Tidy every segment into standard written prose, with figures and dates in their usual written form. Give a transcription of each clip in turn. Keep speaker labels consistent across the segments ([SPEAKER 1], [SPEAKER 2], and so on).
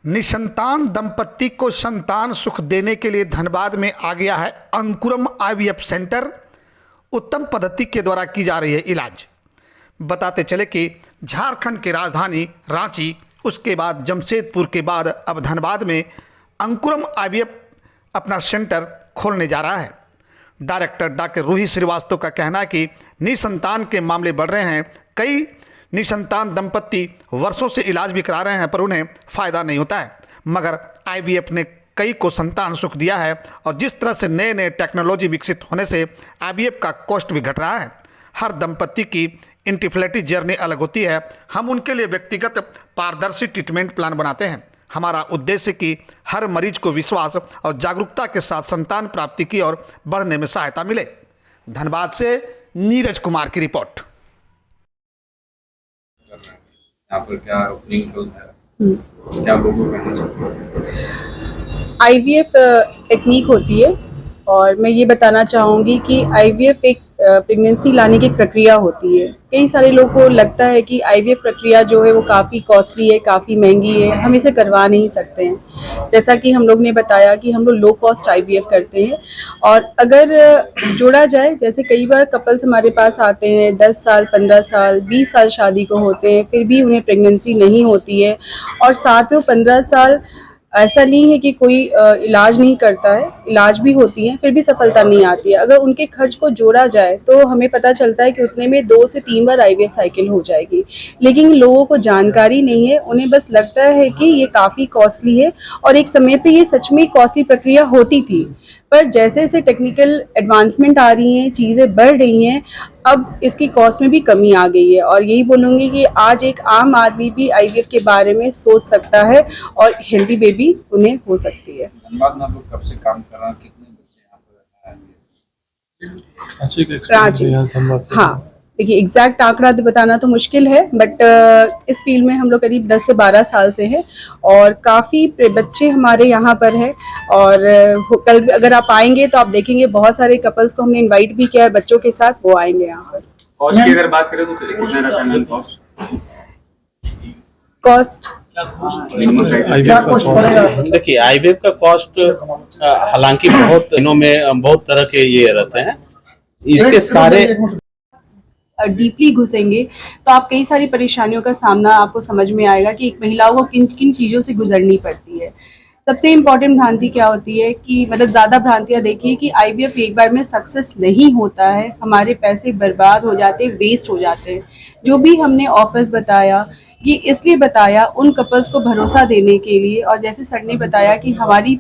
[SPEAKER 1] निसंतान दंपत्ति को संतान सुख देने के लिए धनबाद में आ गया है अंकुरम आईवीएफ सेंटर। उत्तम पद्धति के द्वारा की जा रही है इलाज। बताते चले कि झारखंड की राजधानी रांची, उसके बाद जमशेदपुर के बाद अब धनबाद में अंकुरम आईवीएफ अपना सेंटर खोलने जा रहा है। डायरेक्टर डॉक्टर रूही श्रीवास्तव का कहना है कि निसंतान के मामले बढ़ रहे हैं। कई निसंतान दंपत्ति वर्षों से इलाज भी करा रहे हैं पर उन्हें फ़ायदा नहीं होता है, मगर आईवीएफ ने कई को संतान सुख दिया है। और जिस तरह से नए नए टेक्नोलॉजी विकसित होने से आईवीएफ का कॉस्ट भी घट रहा है। हर दंपत्ति की इनफर्टिलिटी जर्नी अलग होती है। हम उनके लिए व्यक्तिगत पारदर्शी ट्रीटमेंट प्लान बनाते हैं। हमारा उद्देश्य कि हर मरीज को विश्वास और जागरूकता के साथ संतान प्राप्ति की ओर बढ़ने में सहायता मिले। धनबाद से नीरज कुमार की रिपोर्ट।
[SPEAKER 2] यहाँ पर क्या ओपनिंग क्लोज है, क्या लोगों को कहना चाहते हैं?
[SPEAKER 3] आईवीएफ टेक्निक होती है और मैं ये बताना चाहूँगी कि आईवीएफ एक प्रेगनेंसी लाने की एक प्रक्रिया होती है। कई सारे लोगों को लगता है कि आईवीएफ प्रक्रिया जो है वो काफ़ी कॉस्टली है, काफ़ी महंगी है, हम इसे करवा नहीं सकते हैं। जैसा कि हम लोग ने बताया कि हम लोग लो कॉस्ट आईवीएफ करते हैं। और अगर जोड़ा जाए, जैसे कई बार कपल्स हमारे पास आते हैं 10 साल, 15 साल, 20 साल शादी को होते हैं, फिर भी उन्हें प्रेगनेंसी नहीं होती है। और साथ में 15 साल ऐसा नहीं है कि कोई इलाज नहीं करता है, इलाज भी होती है, फिर भी सफलता नहीं आती है। अगर उनके खर्च को जोड़ा जाए तो हमें पता चलता है कि उतने में 2 से 3 बार आईवीएफ साइकिल हो जाएगी। लेकिन लोगों को जानकारी नहीं है, उन्हें बस लगता है कि ये काफ़ी कॉस्टली है और एक समय पे ये सच में कॉस्टली प्रक्रिया होती थी। पर जैसे जैसे टेक्निकल एडवांसमेंट आ रही हैं, चीज़ें बढ़ रही हैं, अब इसकी कॉस्ट में भी कमी आ गई है। और यही बोलूँगी कि आज एक आम आदमी भी आईवीएफ के बारे में सोच सकता है और हेल्दी बेबी उन्हें हो सकती है।
[SPEAKER 2] धनबाद में आप लोग कब से काम कर रहे हैं, कितने बच्चे यहाँ पर
[SPEAKER 3] रांची, हाँ, देखिए एग्जैक्ट आंकड़ा तो बताना तो मुश्किल है, बट इस फील्ड में हम लोग करीब 10 से 12 साल से हैं और काफ़ी बच्चे हमारे यहाँ पर हैं। और कल अगर आप आएंगे तो आप देखेंगे बहुत सारे कपल्स को हमने इनवाइट भी किया है बच्चों के साथ, वो आएंगे यहाँ पर।
[SPEAKER 2] कॉस्ट की अगर बात करें तो कितना रहता है कॉस्ट?
[SPEAKER 4] देखिए आईवीएफ का कॉस्ट हालांकि बहुत दिनों में बहुत तरह के ये रहते हैं, इसके सारे
[SPEAKER 3] डीपली घुसेंगे तो आप कई सारी परेशानियों का सामना आपको समझ में आएगा कि एक महिला को किन किन चीज़ों से गुजरनी पड़ती है। सबसे इम्पॉर्टेंट भ्रांति क्या होती है कि मतलब ज़्यादा भ्रांतियाँ देखिए कि आईवीएफ एक बार में सक्सेस नहीं होता है, हमारे पैसे बर्बाद हो जाते हैं, वेस्ट हो जाते हैं। जो भी हमने ऑफर्स बताया कि इसलिए बताया उन कपल्स को भरोसा देने के लिए, और जैसे सर ने बताया कि हमारी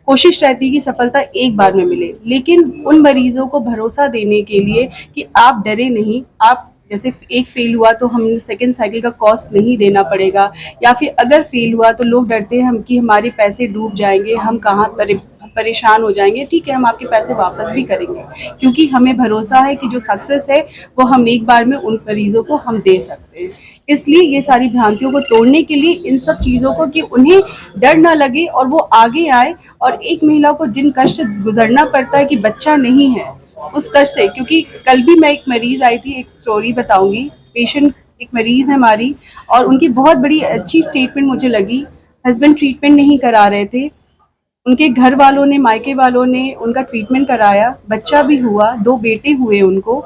[SPEAKER 3] कोशिश रहती है कि सफलता एक बार में मिले, लेकिन उन मरीजों को भरोसा देने के लिए कि आप डरे नहीं, आप जैसे एक फेल हुआ तो हम सेकेंड साइकिल का कॉस्ट नहीं देना पड़ेगा, या फिर अगर फेल हुआ तो लोग डरते हैं हम कि हमारे पैसे डूब जाएंगे, हम कहाँ परेशान हो जाएंगे। ठीक है, हम आपके पैसे वापस भी करेंगे क्योंकि हमें भरोसा है कि जो सक्सेस है वो हम एक बार में उन मरीजों को हम दे सकते हैं। इसलिए ये सारी भ्रांतियों को तोड़ने के लिए इन सब चीज़ों को कि उन्हें डर ना लगे और वो आगे आए, और एक महिला को जिन कष्ट गुजरना पड़ता है कि बच्चा नहीं है उस कष्ट से, क्योंकि कल भी मैं एक मरीज आई थी, एक स्टोरी बताऊंगी। पेशेंट एक मरीज है हमारी और उनकी बहुत बड़ी अच्छी स्टेटमेंट मुझे लगी। हस्बैंड ट्रीटमेंट नहीं करा रहे थे, उनके घर वालों ने, मायके वालों ने उनका ट्रीटमेंट कराया, बच्चा भी हुआ, 2 बेटे हुए उनको।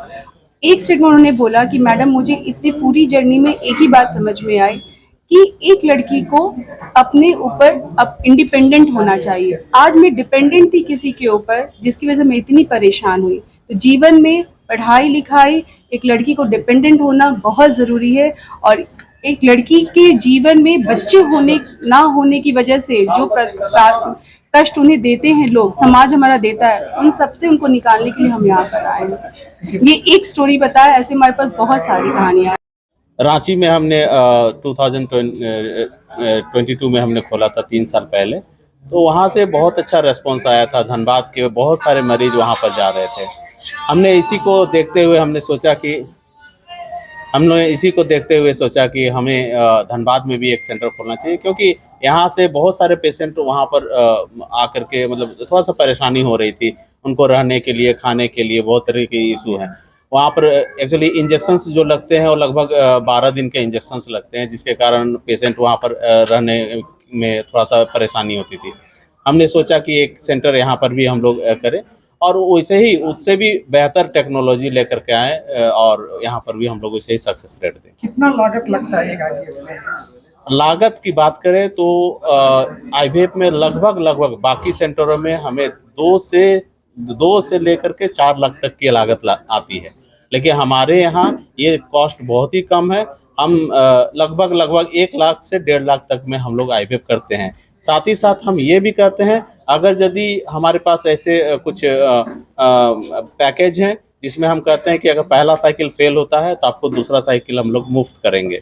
[SPEAKER 3] एक स्टेटमेंट उन्होंने बोला कि मैडम मुझे इतनी पूरी जर्नी में एक ही बात समझ में आई कि एक लड़की को अपने ऊपर अब इंडिपेंडेंट होना चाहिए। आज मैं डिपेंडेंट थी किसी के ऊपर जिसकी वजह से मैं इतनी परेशान हुई। तो जीवन में पढ़ाई लिखाई, एक लड़की को डिपेंडेंट होना बहुत ज़रूरी है। और एक लड़की के जीवन में बच्चे होने ना होने की वजह से जो कष्ट उन्हें देते हैं लोग, समाज हमारा देता है, उन सब से उनको निकालने के लिए हम यहाँ पर आए हैं। ये एक स्टोरी बताया, ऐसे हमारे पास बहुत सारी कहानियाँ।
[SPEAKER 4] रांची में हमने 2022 में हमने खोला था 3 साल पहले, तो वहाँ से बहुत अच्छा रेस्पॉन्स आया था। धनबाद के बहुत सारे मरीज वहाँ पर जा रहे थे। हमने इसी को देखते हुए सोचा कि हमें धनबाद में भी एक सेंटर खोलना चाहिए, क्योंकि यहाँ से बहुत सारे पेशेंट वहाँ पर आकर के मतलब थोड़ा सा परेशानी हो रही थी, उनको रहने के लिए, खाने के लिए बहुत तरह के इशू हैं। वहाँ पर एक्चुअली इंजेक्शंस जो लगते हैं वो लगभग 12 दिन के इंजेक्शंस लगते हैं, जिसके कारण पेशेंट वहाँ पर रहने में थोड़ा सा परेशानी होती थी। हमने सोचा कि एक सेंटर यहाँ पर भी हम लोग करें और वैसे ही उससे भी बेहतर टेक्नोलॉजी लेकर के आए और यहाँ पर भी हम लोग वैसे ही सक्सेस रेट दें।
[SPEAKER 1] कितना लागत लगता है एक IVF में?
[SPEAKER 4] लागत की बात करें तो IVF में लगभग बाकी सेंटरों में हमें 2 से लेकर के 4 लाख तक की लागत आती है, लेकिन हमारे यहाँ ये कॉस्ट बहुत ही कम है। हम लगभग 1 लाख से 1.5 लाख तक में हम लोग IVF करते हैं। साथ ही साथ हम ये भी कहते हैं, अगर यदि हमारे पास ऐसे कुछ पैकेज हैं जिसमें हम कहते हैं कि अगर पहला साइकिल फेल होता है तो आपको दूसरा साइकिल हम लोग मुफ्त करेंगे।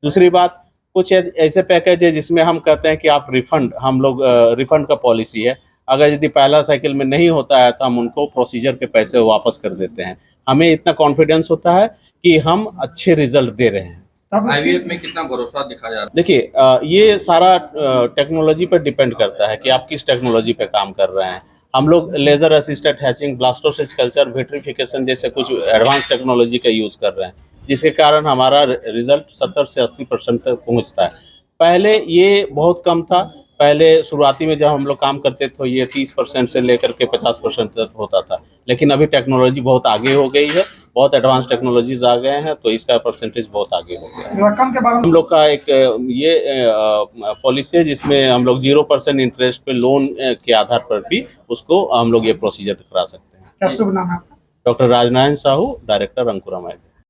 [SPEAKER 4] दूसरी बात, कुछ ऐसे पैकेज है जिसमें हम कहते हैं कि आप रिफंड का पॉलिसी है, अगर यदि पहला साइकिल में नहीं होता है तो हम उनको प्रोसीजर के पैसे वापस कर देते हैं। हमें इतना कॉन्फिडेंस होता है कि हम अच्छे रिजल्ट दे रहे हैं।
[SPEAKER 2] IVF में कितना भरोसा दिखाया जा रहा है?
[SPEAKER 4] देखिए, ये सारा टेक्नोलॉजी पर डिपेंड करता है कि आप किस टेक्नोलॉजी पे काम कर रहे हैं। हम लोग laser assisted hatching, blastocyst culture, vitrification जैसे कुछ एडवांस टेक्नोलॉजी का यूज़ कर रहे हैं, जिसके कारण हमारा रिजल्ट 70 से 80% तक पहुंचता है। पहले ये बहुत कम था। पहले शुरुआती में जब हम लोग काम करते थे ये 30% से लेकर के 50% तक होता था, लेकिन अभी टेक्नोलॉजी बहुत आगे हो गई है, बहुत एडवांस टेक्नोलॉजीज आ गए हैं, तो इसका परसेंटेज बहुत आगे हो गया है।
[SPEAKER 1] रकम के बारे में
[SPEAKER 4] हम लोग का एक ये पॉलिसी है जिसमें हम लोग 0% इंटरेस्ट पे लोन के आधार पर भी उसको हम लोग ये प्रोसीजर करा सकते हैं।
[SPEAKER 1] क्या शुभ नाम है आपका?
[SPEAKER 4] Doctor Rajnarayan Sahu, director Ankuram IVF।